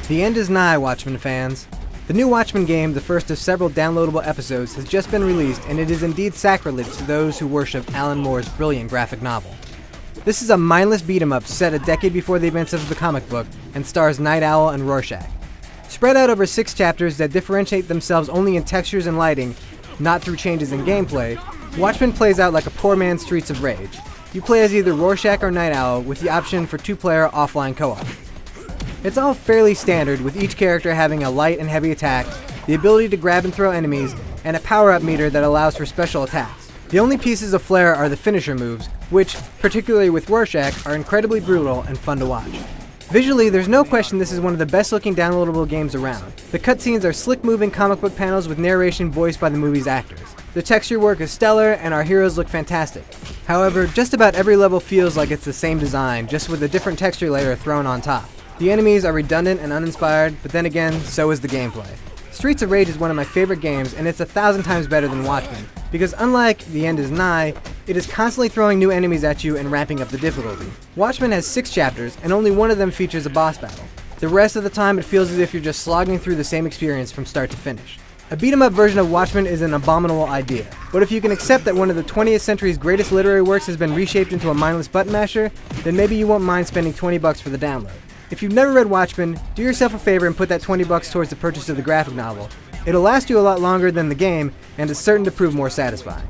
The end is nigh, Watchmen fans. The new Watchmen game, the first of several downloadable episodes, has just been released, and it is indeed sacrilege to those who worship Alan Moore's brilliant graphic novel. This is a mindless beat-em-up set a decade before the events of the comic book and stars Night Owl and Rorschach. Spread out over 6 chapters that differentiate themselves only in textures and lighting, not through changes in gameplay, Watchmen plays out like a poor man's Streets of Rage. You play as either Rorschach or Night Owl with the option for 2-player offline co-op. It's all fairly standard, with each character having a light and heavy attack, the ability to grab and throw enemies, and a power-up meter that allows for special attacks. The only pieces of flair are the finisher moves, which, particularly with Rorschach, are incredibly brutal and fun to watch. Visually, there's no question this is one of the best-looking downloadable games around. The cutscenes are slick-moving comic book panels with narration voiced by the movie's actors. The texture work is stellar, and our heroes look fantastic. However, just about every level feels like it's the same design, just with a different texture layer thrown on top. The enemies are redundant and uninspired, but then again, so is the gameplay. Streets of Rage is one of my favorite games, and it's 1,000 times better than Watchmen, because unlike The End is Nigh, it is constantly throwing new enemies at you and ramping up the difficulty. Watchmen has 6 chapters, and only one of them features a boss battle. The rest of the time, it feels as if you're just slogging through the same experience from start to finish. A beat-em-up version of Watchmen is an abominable idea, but if you can accept that one of the 20th century's greatest literary works has been reshaped into a mindless button masher, then maybe you won't mind spending $20 for the download. If you've never read Watchmen, do yourself a favor and put that $20 towards the purchase of the graphic novel. It'll last you a lot longer than the game, and is certain to prove more satisfying.